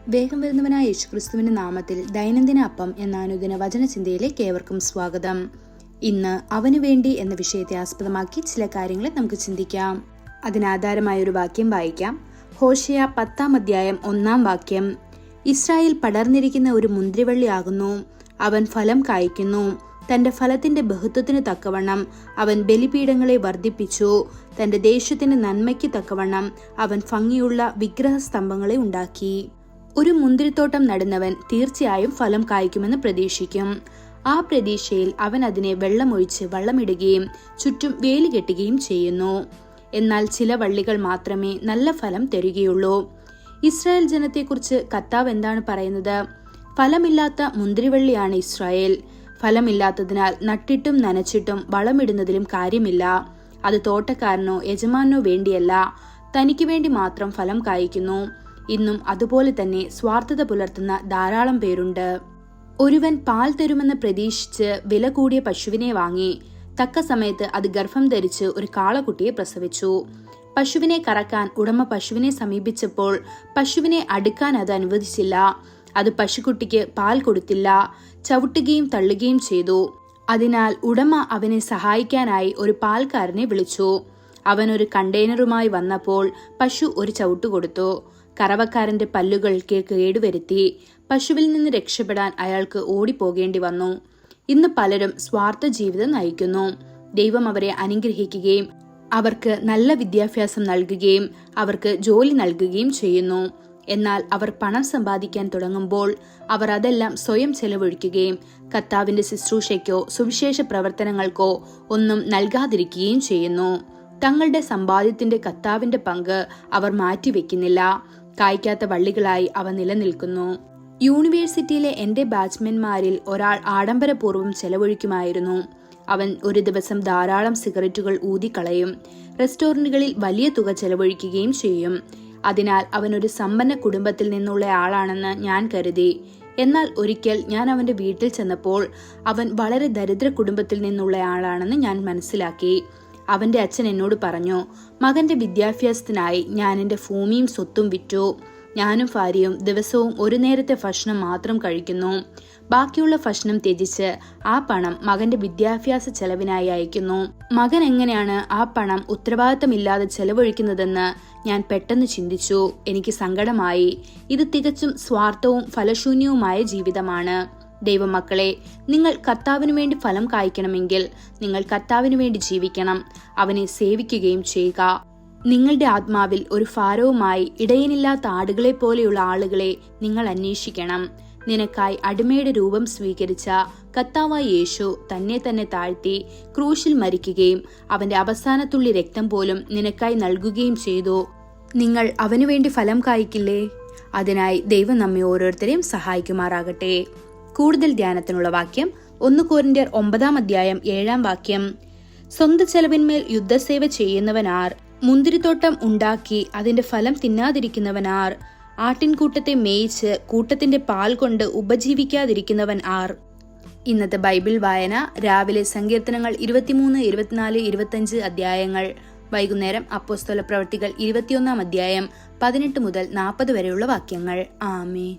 വേഗം വരുന്നവനായ യേശുക്രിസ്തുവിന്റെ നാമത്തിൽ ദൈനംദിന അപ്പം എന്ന അനുദിന വചനചിന്തയിലേക്ക് ഏവർക്കും സ്വാഗതം. ഇന്ന് അവനു വേണ്ടി എന്ന വിഷയത്തെ ആസ്പദമാക്കി ചില കാര്യങ്ങളെ നമുക്ക് ചിന്തിക്കാം. അതിനാധാരമായ ഒരു വാക്യം വായിക്കാം. ഹോശേയ 10-ാം അധ്യായം 1-ാം വാക്യം. ഇസ്രായേൽ പടർന്നിരിക്കുന്ന ഒരു മുന്തിരിവള്ളിയാകുന്നു, അവൻ ഫലം കായ്ക്കുന്നു. തന്റെ ഫലത്തിന്റെ ബഹുത്വത്തിന് തക്കവണ്ണം അവൻ ബലിപീഠങ്ങളെ വർദ്ധിപ്പിച്ചു. തന്റെ ദേശത്തിന്റെ നന്മയ്ക്ക് തക്കവണ്ണം അവൻ ഭംഗിയുള്ള വിഗ്രഹസ്തംഭങ്ങളെ ഉണ്ടാക്കി. ഒരു മുന്തിരിത്തോട്ടം നടുന്നവൻ തീർച്ചയായും ഫലം കായ്ക്കുമെന്ന് പ്രതീക്ഷിക്കും. ആ പ്രതീക്ഷയിൽ അവൻ അതിനെ വെള്ളമൊഴിച്ച് വള്ളമിടുകയും ചുറ്റും വേലി കെട്ടുകയും ചെയ്യുന്നു. എന്നാൽ ചില വള്ളികൾ മാത്രമേ നല്ല ഫലം തരികയുള്ളൂ. ഇസ്രായേൽ ജനത്തെക്കുറിച്ച് കർത്താവ് എന്താണ് പറയുന്നത്? ഫലമില്ലാത്ത മുന്തിരിവള്ളിയാണ് ഇസ്രായേൽ. ഫലമില്ലാത്തതിനാൽ നട്ടിട്ടും നനച്ചിട്ടും വളമിടുന്നതിലും കാര്യമില്ല. അത് തോട്ടക്കാരനോ യജമാനോ വേണ്ടിയല്ല, തനിക്ക് വേണ്ടി മാത്രം ഫലം കായ്ക്കുന്നു. ഇന്നും അതുപോലെ തന്നെ സ്വാർത്ഥത പുലർത്തുന്ന ധാരാളം പേരുണ്ട്. ഒരുവൻ പാൽ തരുമെന്ന് പ്രതീക്ഷിച്ച് വില കൂടിയ പശുവിനെ വാങ്ങി. തക്ക സമയത്ത് അത് ഗർഭം ധരിച്ച് ഒരു കാളക്കുട്ടിയെ പ്രസവിച്ചു. പശുവിനെ കറക്കാൻ ഉടമ പശുവിനെ സമീപിച്ചപ്പോൾ പശുവിനെ അടുക്കാൻ അത് അനുവദിച്ചില്ല. അത് പശുക്കുട്ടിക്ക് പാൽ കൊടുത്തില്ല, ചവിട്ടുകയും തള്ളുകയും ചെയ്തു. അതിനാൽ ഉടമ അവനെ സഹായിക്കാനായി ഒരു പാൽക്കാരനെ വിളിച്ചു. അവൻ ഒരു കണ്ടെയ്നറുമായി വന്നപ്പോൾ പശു ഒരു ചവിട്ടു കൊടുത്തു. കറവക്കാരന്റെ പല്ലുകൾക്ക് കേടുവരുത്തി. പശുവിൽ നിന്ന് രക്ഷപ്പെടാൻ അയാൾക്ക് ഓടിപ്പോകേണ്ടി വന്നു. ഇന്ന് പലരും സ്വാർത്ഥ ജീവിതം നയിക്കുന്നു. ദൈവം അവരെ അനുഗ്രഹിക്കുകയും അവർക്ക് നല്ല വിദ്യാഭ്യാസം നൽകുകയും അവർക്ക് ജോലി നൽകുകയും ചെയ്യുന്നു. എന്നാൽ അവർ പണം സമ്പാദിക്കാൻ തുടങ്ങുമ്പോൾ അവർ അതെല്ലാം സ്വയം ചെലവഴിക്കുകയും കർത്താവിന്റെ ശുശ്രൂഷയ്ക്കോ സുവിശേഷ പ്രവർത്തനങ്ങൾക്കോ ഒന്നും നൽകാതിരിക്കുകയും ചെയ്യുന്നു. തങ്ങളുടെ സമ്പാദ്യത്തിന്റെ കർത്താവിന്റെ പങ്ക് അവർ മാറ്റിവെക്കുന്നില്ല. കായ്ക്കാത്ത വള്ളികളായി അവ നിലനിൽക്കുന്നു. യൂണിവേഴ്സിറ്റിയിലെ എന്റെ ബാച്ച്മെന്മാരിൽ ഒരാൾ ആഡംബരപൂർവ്വം ചെലവഴിക്കുമായിരുന്നു. അവൻ ഒരു ദിവസം ധാരാളം സിഗരറ്റുകൾ ഊതിക്കളയും. റെസ്റ്റോറന്റുകളിൽ വലിയ തുക ചെലവഴിക്കുകയും ചെയ്യും. അതിനാൽ അവൻ ഒരു സമ്പന്ന കുടുംബത്തിൽ നിന്നുള്ള ആളാണെന്ന് ഞാൻ കരുതി. എന്നാൽ ഒരിക്കൽ ഞാൻ അവന്റെ വീട്ടിൽ ചെന്നപ്പോൾ അവൻ വളരെ ദരിദ്ര കുടുംബത്തിൽ നിന്നുള്ള ആളാണെന്ന് ഞാൻ മനസ്സിലാക്കി. അവന്റെ അച്ഛൻ എന്നോട് പറഞ്ഞു, മകന്റെ വിദ്യാഭ്യാസത്തിനായി ഞാൻ എന്റെ ഭൂമിയും സ്വത്തും വിറ്റു. ഞാനും ഭാര്യയും ദിവസവും ഒരു നേരത്തെ ഭക്ഷണം മാത്രം കഴിക്കുന്നു. ബാക്കിയുള്ള ഭക്ഷണം ത്യജിച്ച് ആ പണം മകന്റെ വിദ്യാഭ്യാസ ചെലവിനായി അയക്കുന്നു. മകൻ എങ്ങനെയാണ് ആ പണം ഉത്തരവാദിത്തമില്ലാതെ ചെലവഴിക്കുന്നതെന്ന് ഞാൻ പെട്ടെന്ന് ചിന്തിച്ചു. എനിക്ക് സങ്കടമായി. ഇത് തികച്ചും സ്വാർത്ഥവും ഫലശൂന്യവുമായ ജീവിതമാണ്. ദൈവമക്കളെ, നിങ്ങൾ കർത്താവിനു വേണ്ടി ഫലം കായ്ക്കണമെങ്കിൽ നിങ്ങൾ കർത്താവിനു വേണ്ടി ജീവിക്കണം, അവനെ സേവിക്കുകയും ചെയ്യുക. നിങ്ങളുടെ ആത്മാവിൽ ഒരു ഭാരവുമായി ഇടയനില്ലാത്ത ആടുകളെ പോലെയുള്ള ആളുകളെ നിങ്ങൾ അന്വേഷിക്കണം. നിനക്കായി അടിമയുടെ രൂപം സ്വീകരിച്ച കർത്താവായ യേശു തന്നെ താഴ്ത്തി ക്രൂശിൽ മരിക്കുകയും അവന്റെ അവസാനത്തുള്ളി രക്തം പോലും നിനക്കായി നൽകുകയും ചെയ്തു. നിങ്ങൾ അവനു വേണ്ടി ഫലം കായ്ക്കില്ലേ? അതിനായി ദൈവം നമ്മെ ഓരോരുത്തരെയും സഹായിക്കുമാറാകട്ടെ. കൂടുതൽ ധ്യാനത്തിനുള്ള വാക്യം 1 കൊരിന്ത്യർ 9-ാം അധ്യായം 7-ാം വാക്യം. സ്വന്തം ചെലവിന്മേൽ യുദ്ധസേവ ചെയ്യുന്നവനാർ? മുന്തിരിത്തോട്ടം ഉണ്ടാക്കി അതിന്റെ ഫലം തിന്നാതിരിക്കുന്നവനാർ? ആട്ടിൻകൂട്ടത്തെ മേയിച്ച് കൂട്ടത്തിന്റെ പാൽ കൊണ്ട് ഉപജീവിക്കാതിരിക്കുന്നവൻ ആർ? ഇന്നത്തെ ബൈബിൾ വായന രാവിലെ സങ്കീർത്തനങ്ങൾ 23, 24, 25 അധ്യായങ്ങൾ. വൈകുന്നേരം അപ്പോസ്തല പ്രവൃത്തികൾ 21-ാം അധ്യായം 18 മുതൽ 40 വരെയുള്ള വാക്യങ്ങൾ. ആമേൻ.